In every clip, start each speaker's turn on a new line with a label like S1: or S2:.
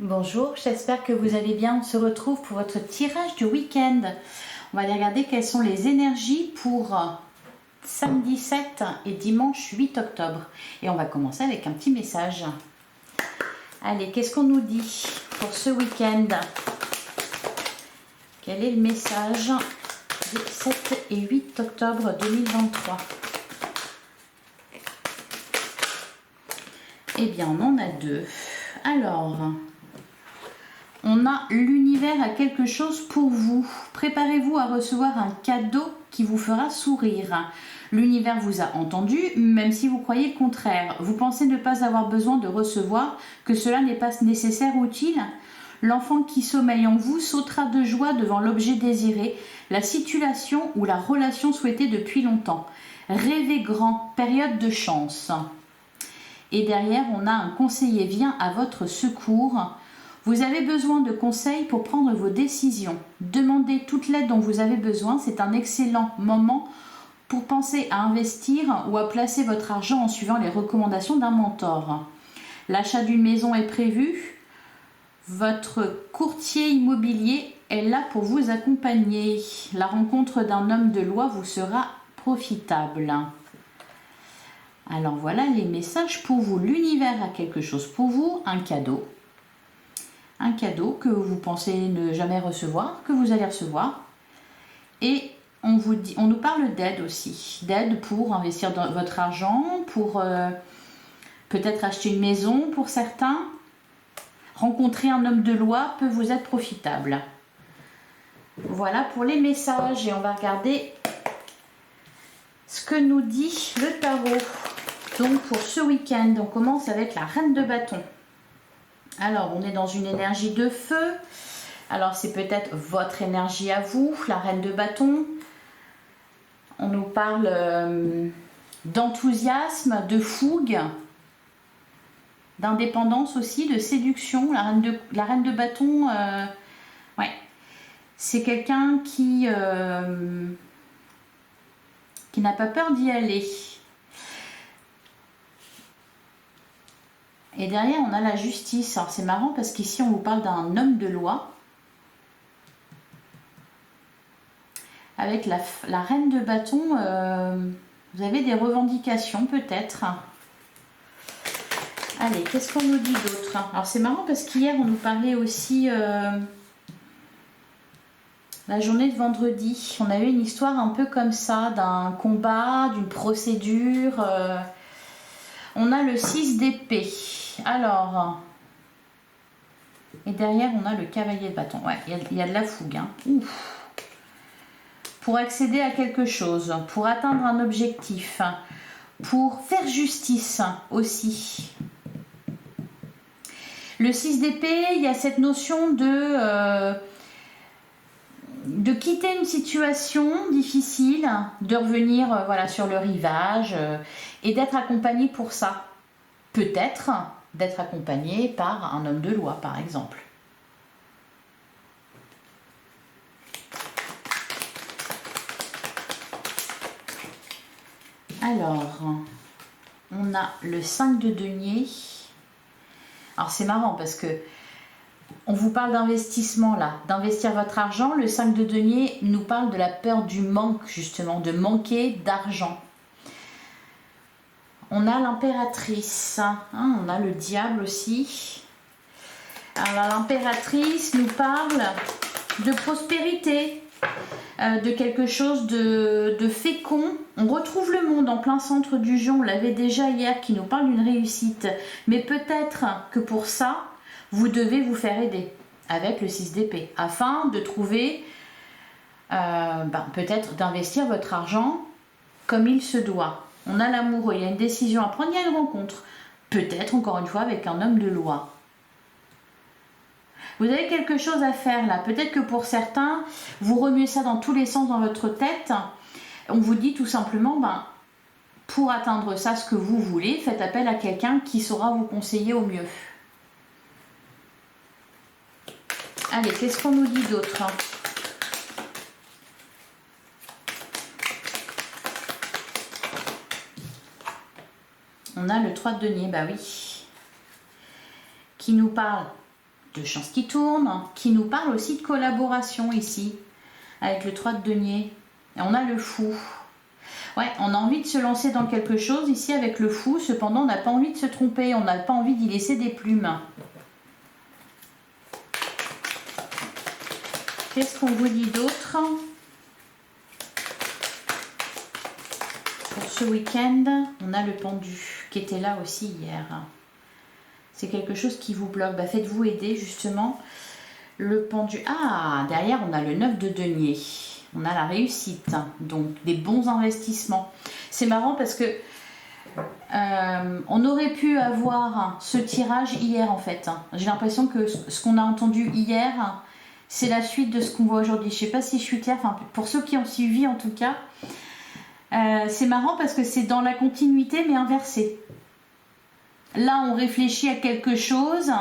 S1: Bonjour, j'espère que vous allez bien. On se retrouve pour votre tirage du week-end. On va aller regarder quelles sont les énergies pour samedi 7 et dimanche 8 octobre. Et on va commencer avec un petit message. Allez, qu'est-ce qu'on nous dit pour ce week-end? Quel est le message du 7 et 8 octobre 2023? Eh bien, on en a deux. Alors, on a l'univers a quelque chose pour vous. Préparez-vous à recevoir un cadeau qui vous fera sourire. L'univers vous a entendu, même si vous croyez le contraire. Vous pensez ne pas avoir besoin de recevoir, que cela n'est pas nécessaire ou utile. L'enfant qui sommeille en vous sautera de joie devant l'objet désiré, la situation ou la relation souhaitée depuis longtemps. Rêvez grand, période de chance. Et derrière, on a un conseiller vient à votre secours. Vous avez besoin de conseils pour prendre vos décisions. Demandez toute l'aide dont vous avez besoin. C'est un excellent moment pour penser à investir ou à placer votre argent en suivant les recommandations d'un mentor. L'achat d'une maison est prévu. Votre courtier immobilier est là pour vous accompagner. La rencontre d'un homme de loi vous sera profitable. Alors voilà les messages pour vous. L'univers a quelque chose pour vous, un cadeau. Un cadeau que vous pensez ne jamais recevoir, que vous allez recevoir. Et on nous parle d'aide aussi. D'aide pour investir dans votre argent, pour peut-être acheter une maison pour certains. Rencontrer un homme de loi peut vous être profitable. Voilà pour les messages. Et on va regarder ce que nous dit le tarot. Donc pour ce week-end, on commence avec la reine de bâton. Alors, on est dans une énergie de feu. Alors, c'est peut-être votre énergie à vous, la reine de bâton. On nous parle d'enthousiasme, de fougue, d'indépendance aussi, de séduction. La reine de bâton, ouais, c'est quelqu'un qui n'a pas peur d'y aller. Et derrière, on a la justice. Alors, c'est marrant parce qu'ici, on vous parle d'un homme de loi. Avec la reine de bâton, vous avez des revendications peut-être. Allez, qu'est-ce qu'on nous dit d'autre? Alors, c'est marrant parce qu'hier, on nous parlait aussi la journée de vendredi. On avait une histoire un peu comme ça, d'un combat, d'une procédure. On a le 6 d'épée. Alors, et derrière, on a le cavalier de bâton. Ouais, il y a de la fougue. Hein. Ouf. Pour accéder à quelque chose, pour atteindre un objectif, pour faire justice aussi. Le 6 d'épée, il y a cette notion de quitter une situation difficile, de revenir voilà, sur le rivage et d'être accompagné pour ça. Peut-être d'être accompagné par un homme de loi, par exemple. Alors, on a le 5 de denier. Alors, c'est marrant parce que on vous parle d'investissement là, d'investir votre argent. Le 5 de denier nous parle de la peur du manque, justement, de manquer d'argent. On a l'impératrice, hein, on a le diable aussi. Alors l'impératrice nous parle de prospérité, de quelque chose de fécond. On retrouve le monde en plein centre du jeu, on l'avait déjà hier, qui nous parle d'une réussite. Mais peut-être que pour ça, vous devez vous faire aider avec le 6 d'épée, afin de trouver, peut-être d'investir votre argent comme il se doit. On a l'amoureux, il y a une décision à prendre, il y a une rencontre. Peut-être, encore une fois, avec un homme de loi. Vous avez quelque chose à faire là. Peut-être que pour certains, vous remuez ça dans tous les sens dans votre tête. On vous dit tout simplement, pour atteindre ça, ce que vous voulez, faites appel à quelqu'un qui saura vous conseiller au mieux. Allez, qu'est-ce qu'on nous dit d'autre ? On a le 3 de denier, bah oui, qui nous parle Deux chances qui tournent, qui nous parle aussi de collaboration ici, avec le 3 de denier. Et on a le fou. Ouais, on a envie de se lancer dans quelque chose ici avec le fou, cependant on n'a pas envie de se tromper, on n'a pas envie d'y laisser des plumes. Qu'est-ce qu'on vous dit d'autre pour ce week-end? On a le pendu qui était là aussi hier. C'est quelque chose qui vous bloque. Bah, faites-vous aider justement. Le pendu. Ah, derrière on a le 9 de denier. On a la réussite, donc des bons investissements. C'est marrant parce que on aurait pu avoir ce tirage hier en fait. J'ai l'impression que ce qu'on a entendu hier, c'est la suite de ce qu'on voit aujourd'hui. Je ne sais pas si je suis claire, enfin, pour ceux qui ont suivi en tout cas. C'est marrant parce que c'est dans la continuité mais inversé. Là on réfléchit à quelque chose.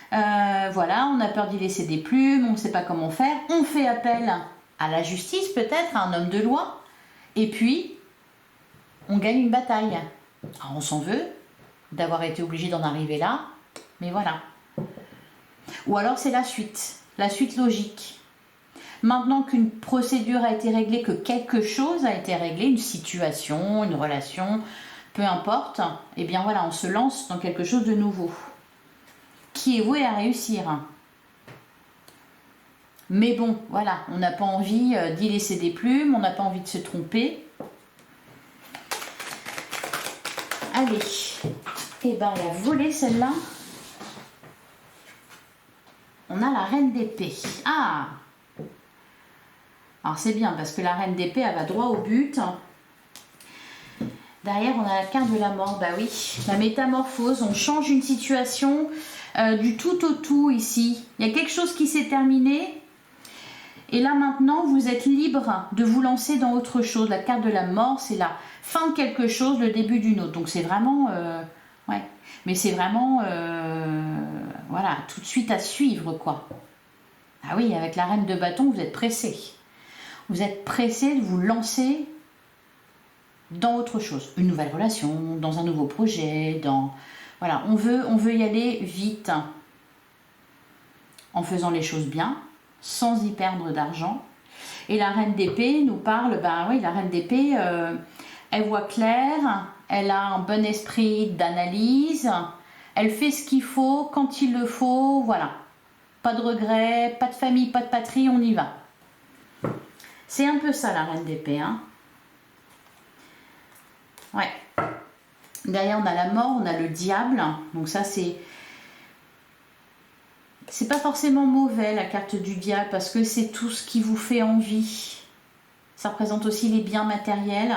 S1: Voilà, on a peur d'y laisser des plumes, on ne sait pas comment faire. On fait appel à la justice peut-être, à un homme de loi. Et puis, on gagne une bataille. Alors, on s'en veut d'avoir été obligé d'en arriver là. Mais voilà. Ou alors c'est la suite logique. Maintenant qu'une procédure a été réglée, que quelque chose a été réglé, une situation, une relation, peu importe, et bien voilà, on se lance dans quelque chose de nouveau, qui est voué à réussir. Mais bon, voilà, on n'a pas envie d'y laisser des plumes, on n'a pas envie de se tromper. Allez, et ben elle a volé celle-là. On a la reine d'épée. Ah! Alors c'est bien parce que la reine d'épée, elle va droit au but. Derrière, on a la carte de la mort. Bah oui, la métamorphose. On change une situation du tout au tout ici. Il y a quelque chose qui s'est terminé. Et là maintenant, vous êtes libre de vous lancer dans autre chose. La carte de la mort, c'est la fin de quelque chose, le début d'une autre. Donc c'est vraiment... ouais. Mais c'est vraiment... voilà, tout de suite à suivre, quoi. Ah oui, avec la reine de bâton, vous êtes pressé. Vous êtes pressé de vous lancer dans autre chose. Une nouvelle relation, dans un nouveau projet, dans... Voilà, on veut y aller vite. En faisant les choses bien, sans y perdre d'argent. Et la reine d'épée nous parle, ben oui, la reine d'épée, elle voit clair, elle a un bon esprit d'analyse, elle fait ce qu'il faut, quand il le faut, voilà. Pas de regrets, pas de famille, pas de patrie, on y va. C'est un peu ça la reine d'épée, hein. Ouais. Derrière on a la mort, on a le diable, donc ça c'est pas forcément mauvais la carte du diable parce que c'est tout ce qui vous fait envie. Ça représente aussi les biens matériels.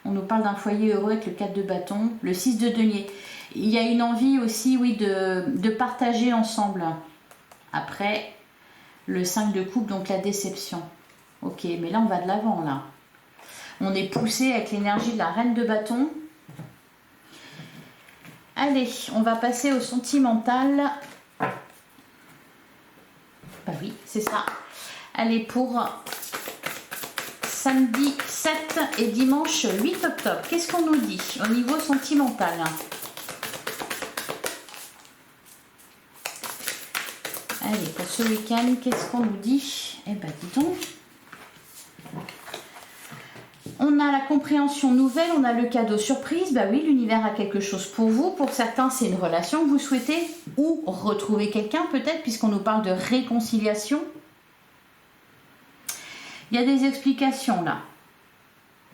S1: On nous parle d'un foyer heureux avec le 4 de bâton, le 6 de denier. Il y a une envie aussi, oui, de partager ensemble. Après, le 5 de coupe, donc la déception. Ok, mais là on va de l'avant là. On est poussé avec l'énergie de la reine de bâton. Allez, on va passer au sentimental. Bah oui, c'est ça. Allez, pour samedi 7 et dimanche 8 octobre. Qu'est-ce qu'on nous dit au niveau sentimental? Allez, pour ce week-end, qu'est-ce qu'on nous dit? Eh ben, dis donc. On a la compréhension nouvelle, on a le cadeau surprise. Bah oui, l'univers a quelque chose pour vous. Pour certains, c'est une relation que vous souhaitez ou retrouver quelqu'un peut-être, puisqu'on nous parle de réconciliation. Il y a des explications là.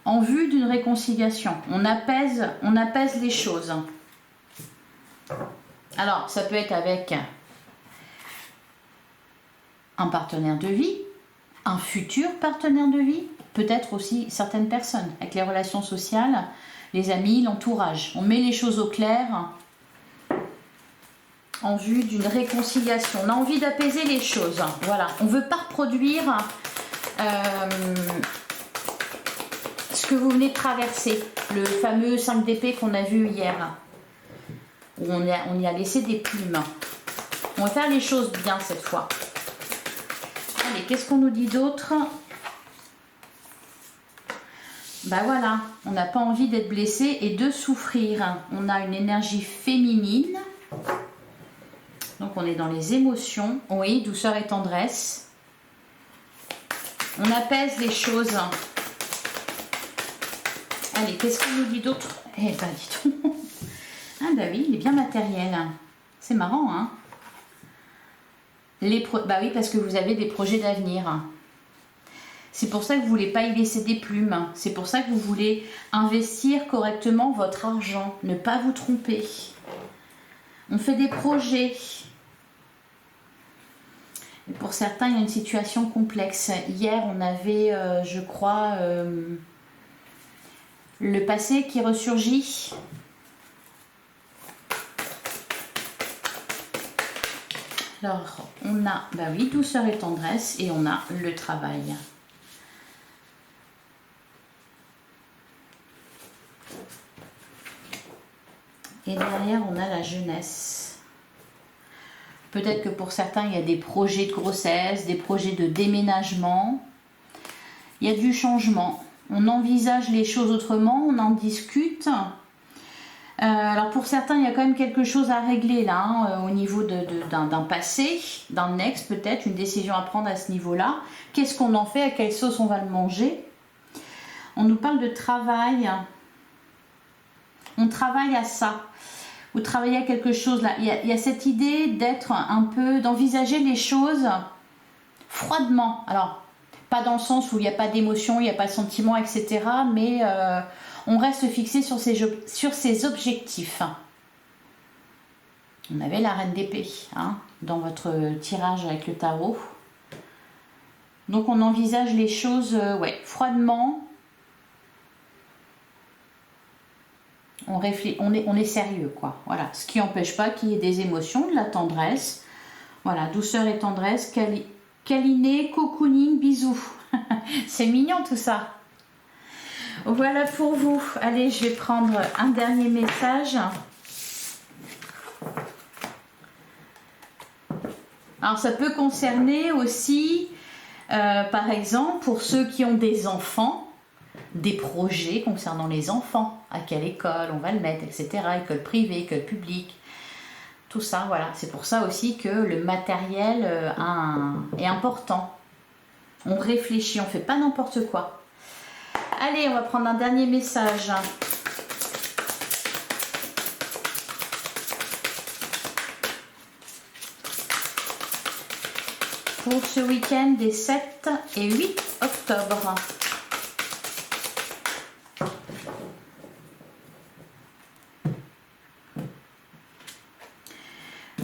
S1: En vue d'une réconciliation, on apaise les choses. Alors, ça peut être avec un partenaire de vie, un futur partenaire de vie, peut-être aussi certaines personnes, avec les relations sociales, les amis, l'entourage. On met les choses au clair en vue d'une réconciliation. On a envie d'apaiser les choses. Voilà, on ne veut pas reproduire ce que vous venez de traverser, le fameux 5 d'épée qu'on a vu hier, où on y a laissé des plumes. On va faire les choses bien cette fois. Allez, qu'est-ce qu'on nous dit d'autre? Ben voilà, on n'a pas envie d'être blessé et de souffrir. On a une énergie féminine. Donc on est dans les émotions. Oui, douceur et tendresse. On apaise les choses. Allez, qu'est-ce qu'on nous dit d'autre? Eh ben, dis donc. Ah bah oui, il est bien matériel. C'est marrant, hein? Bah oui, parce que vous avez des projets d'avenir. C'est pour ça que vous ne voulez pas y laisser des plumes. C'est pour ça que vous voulez investir correctement votre argent. Ne pas vous tromper. On fait des projets. Et pour certains, il y a une situation complexe. Hier, on avait, je crois, le passé qui ressurgit. Alors, on a, bah oui, douceur et tendresse, et on a le travail. Et derrière, on a la jeunesse. Peut-être que pour certains, il y a des projets de grossesse, des projets de déménagement. Il y a du changement. On envisage les choses autrement, on en discute. Alors pour certains, il y a quand même quelque chose à régler là, hein, au niveau d'un passé, d'un ex peut-être, une décision à prendre à ce niveau-là. Qu'est-ce qu'on en fait? À quelle sauce on va le manger? On nous parle de travail. On travaille à ça. Vous travaillez à quelque chose là. Il y a cette idée d'être un peu, d'envisager les choses froidement. Alors, pas dans le sens où il n'y a pas d'émotion, il n'y a pas de sentiment, etc. Mais on reste fixé sur ses objectifs. On avait la reine d'épée hein, dans votre tirage avec le tarot. Donc on envisage les choses ouais, froidement. On est sérieux quoi. Voilà. Ce qui n'empêche pas qu'il y ait des émotions, de la tendresse. Voilà, douceur et tendresse, câliner, cocooning, bisous. C'est mignon tout ça. Voilà pour vous. Allez, je vais prendre un dernier message. Alors, ça peut concerner aussi, par exemple, pour ceux qui ont des enfants, des projets concernant les enfants. À quelle école on va le mettre, etc. École privée, école publique. Tout ça, voilà. C'est pour ça aussi que le matériel est important. On réfléchit, on ne fait pas n'importe quoi. Allez, on va prendre un dernier message. Pour ce week-end des 7 et 8 octobre.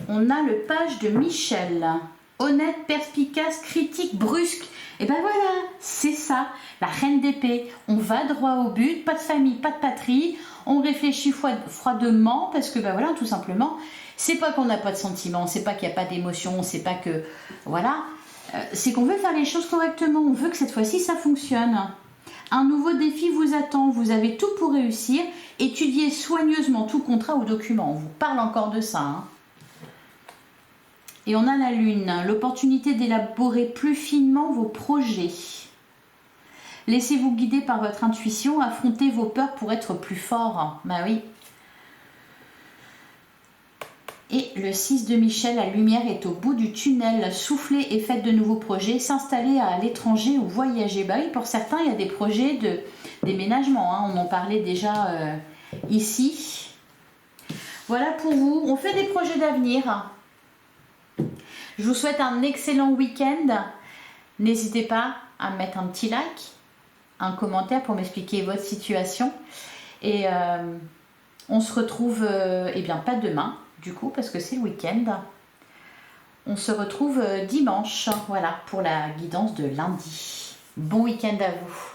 S1: On a le page de Michel. Honnête, perspicace, critique, brusque. Et ben voilà, c'est ça, la reine d'épée. On va droit au but, pas de famille, pas de patrie. On réfléchit froidement parce que ben voilà, tout simplement, c'est pas qu'on n'a pas de sentiments, c'est pas qu'il n'y a pas d'émotion, c'est pas que voilà, c'est qu'on veut faire les choses correctement. On veut que cette fois-ci ça fonctionne. Un nouveau défi vous attend. Vous avez tout pour réussir. Étudiez soigneusement tout contrat ou document. On vous parle encore de ça. Hein. Et on a la lune, l'opportunité d'élaborer plus finement vos projets. Laissez-vous guider par votre intuition, affrontez vos peurs pour être plus fort. Bah oui. Et le 6 de Michel, la lumière est au bout du tunnel. Soufflez et faites de nouveaux projets, s'installer à l'étranger ou voyager. Bah oui, pour certains, il y a des projets de déménagement. Hein. On en parlait déjà ici. Voilà pour vous. On fait des projets d'avenir. Je vous souhaite un excellent week-end. N'hésitez pas à mettre un petit like, un commentaire pour m'expliquer votre situation. Et on se retrouve, eh bien pas demain, du coup, parce que c'est le week-end. On se retrouve dimanche, voilà, pour la guidance de lundi. Bon week-end à vous.